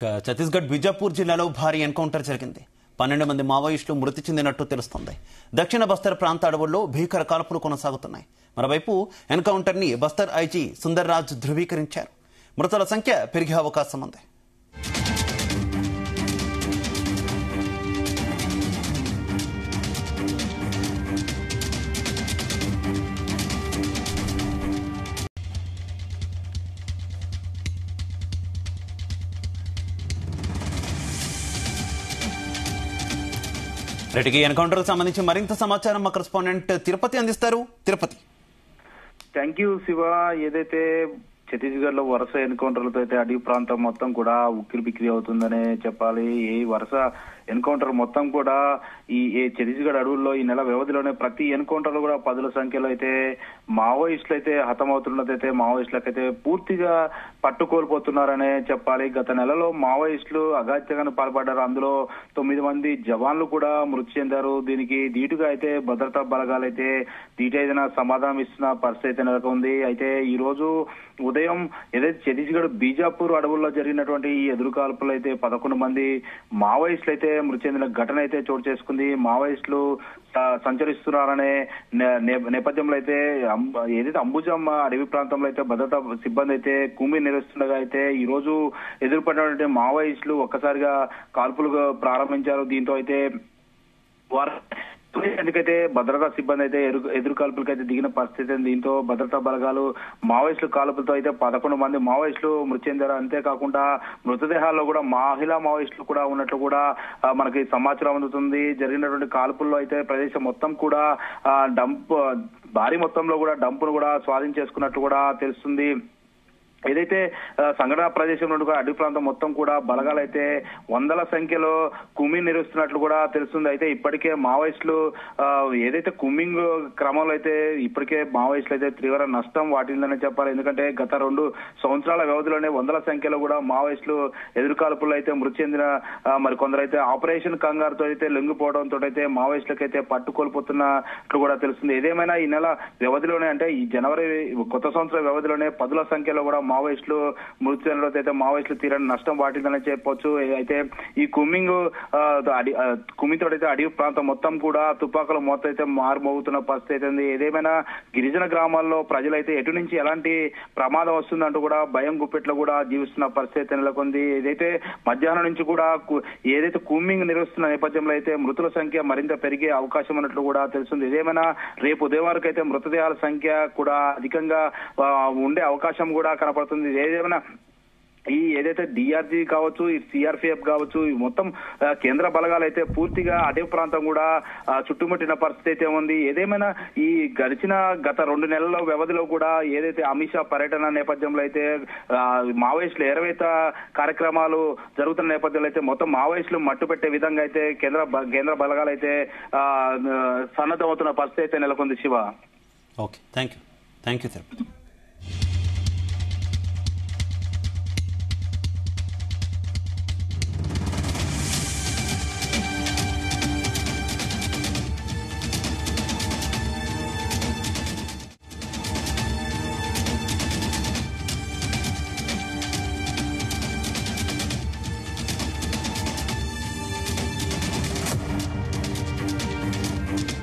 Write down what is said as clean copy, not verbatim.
ఛత్తీస్గఢ్ బిజాపూర్ జిల్లాలో భారీ ఎన్కౌంటర్ జరిగింది. 12 మంది మావోయిస్టులు మృతి చెందినట్టు తెలుస్తోంది. దక్షిణ బస్తర్ ప్రాంత అడవుల్లో భీకర కాల్పులు కొనసాగుతున్నాయి. మరోవైపు ఎన్కౌంటర్ ని బస్తర్ ఐజీ సుందర్ రాజ్ ధృవీకరించారు. మృతుల సంఖ్య పెరిగే అవకాశం ఉంది. రెడ్డికి ఎన్కౌంటర్ సంబంధించి మరింత సమాచారం మా కరెస్పాండెంట్ తిరుపతి అందిస్తారు. తిరుపతి. Thank you Shiva. ఏదైతే ఛత్తీస్గఢ్ లో వరుస ఎన్కౌంటర్లతో అయితే అడవి ప్రాంతం మొత్తం కూడా ఉక్కిరి బిక్కిరి అవుతుందనే చెప్పాలి. ఈ వరుస ఎన్కౌంటర్ మొత్తం కూడా ఈ ఛత్తీస్గఢ్ అడవుల్లో ఈ నెల వ్యవధిలోనే ప్రతి ఎన్కౌంటర్ లో కూడా పదుల సంఖ్యలో అయితే మావోయిస్టులు అయితే హతమవుతున్నదైతే మావోయిస్టులకైతే పూర్తిగా పట్టుకోల్పోతున్నారనే చెప్పాలి. గత నెలలో మావోయిస్టులు అఘాత్యంగా పాల్పడ్డారు. అందులో 9 మంది జవాన్లు కూడా మృతి చెందారు. దీనికి ధీటుగా అయితే భద్రతా బలగాలు అయితే ధీటైన సమాధానం ఇస్తున్న పరిస్థితి అయితే నెలకొంది. అయితే ఈ రోజు ఉదయం ఏదైతే ఛత్తీస్గఢ్ బీజాపూర్ అడవుల్లో జరిగినటువంటి ఈ ఎదురుకాల్పులు అయితే 11 మంది మావోయిస్టులు అయితే మృతి చెందిన ఘటన అయితే చోటు చేసుకుంది. మావోయిస్టులు సంచరిస్తున్నారనే నేపథ్యంలో అయితే ఏదైతే అంబుజమ్మ అడవి ప్రాంతంలో అయితే భద్రతా సిబ్బంది అయితే కూంబి నిర్వహిస్తుండగా అయితే ఈ రోజు ఎదురుపడినటువంటి మావోయిస్టులు ఒక్కసారిగా కాల్పులు ప్రారంభించారు. దీంతో అయితే వారు ఎందుకైతే భద్రతా సిబ్బంది అయితే ఎదురు కాల్పులకైతే దిగిన పరిస్థితి. దీంతో భద్రతా బలగాలు మావోయిస్టుల కాల్పులతో అయితే 11 మంది మావోయిస్టులు మృతి చెందారు. అంతేకాకుండా మృతదేహాల్లో కూడా మహిళా మావోయిస్టులు కూడా ఉన్నట్లు కూడా మనకి సమాచారం అందుతుంది. జరిగినటువంటి కాల్పుల్లో అయితే ప్రదేశం మొత్తం కూడా భారీ మొత్తంలో కూడా డంపును కూడా స్వాధీనం కూడా తెలుస్తుంది. ఏదైతే సంఘటన ప్రదేశంలో అడవి ప్రాంతం మొత్తం కూడా బలగాలు అయితే వందల సంఖ్యలో కుమ్మింగ్ నిర్వహిస్తున్నట్లు కూడా తెలుస్తుంది. అయితే ఇప్పటికే మావోయిస్టులు ఏదైతే కుమ్మింగ్ క్రమంలో అయితే ఇప్పటికే మావోయిస్టులు అయితే తీవ్ర నష్టం వాటిల్లని చెప్పాలి. ఎందుకంటే గత 2 సంవత్సరాల వ్యవధిలోనే వందల సంఖ్యలో కూడా మావోయిస్టులు ఎదురుకాల్పుల్లో అయితే మృతి చెందిన మరి కొందరు అయితే ఆపరేషన్ కంగారుతో అయితే లొంగిపోవడంతో అయితే మావోయిస్టులకు అయితే పట్టుకోల్పోతున్నట్లు కూడా తెలుస్తుంది. ఏదేమైనా ఈ నెల వ్యవధిలోనే అంటే ఈ జనవరి కొత్త సంవత్సరం వ్యవధిలోనే 10ల సంఖ్యలో కూడా మావోయిస్టులు మృతి చెందడంతో అయితే మావోయిస్టులు తీరని నష్టం వాటిందని చెప్పొచ్చు. అయితే ఈ కుమ్మింగ్తో అయితే అడవి ప్రాంతం మొత్తం కూడా తుపాకుల మొత్తం అయితే మారుమోగుతున్న పరిస్థితి అయితే. ఏదేమైనా గిరిజన గ్రామాల్లో ప్రజలైతే ఎటు నుంచి ఎలాంటి ప్రమాదం వస్తుందంటూ కూడా భయం గుప్పెట్లో కూడా జీవిస్తున్న పరిస్థితి నెలకొంది. ఏదైతే మధ్యాహ్నం నుంచి కూడా ఏదైతే కుమ్మింగ్ నిర్వహిస్తున్న నేపథ్యంలో అయితే మృతుల సంఖ్య మరింత పెరిగే అవకాశం ఉన్నట్లు కూడా తెలుస్తుంది. ఏదేమైనా రేపు ఉదయం వరకు అయితే మృతదేహాల సంఖ్య కూడా అధికంగా ఉండే అవకాశం కూడా కనపడుతుంది. ఏదేమైనా ఈ ఏదైతే డిఆర్జీ కావచ్చు, ఈ సిఆర్పిఎఫ్ కావచ్చు, ఈ మొత్తం కేంద్ర బలగాలు అయితే పూర్తిగా అడవి ప్రాంతం కూడా చుట్టుముట్టిన పరిస్థితి అయితే ఉంది. ఏదేమైనా ఈ గత 2 నెలల వ్యవధిలో కూడా ఏదైతే అమిత్ షా పర్యటన నేపథ్యంలో అయితే మావోయిస్టులు ఎరవేత కార్యక్రమాలు జరుగుతున్న నేపథ్యంలో అయితే మొత్తం మావోయిస్టులు మట్టుపెట్టే విధంగా అయితే కేంద్ర బలగాలు అయితే సన్నద్ధమవుతున్న పరిస్థితి అయితే నెలకొంది. Shiva. Okay, thank you Tirupati.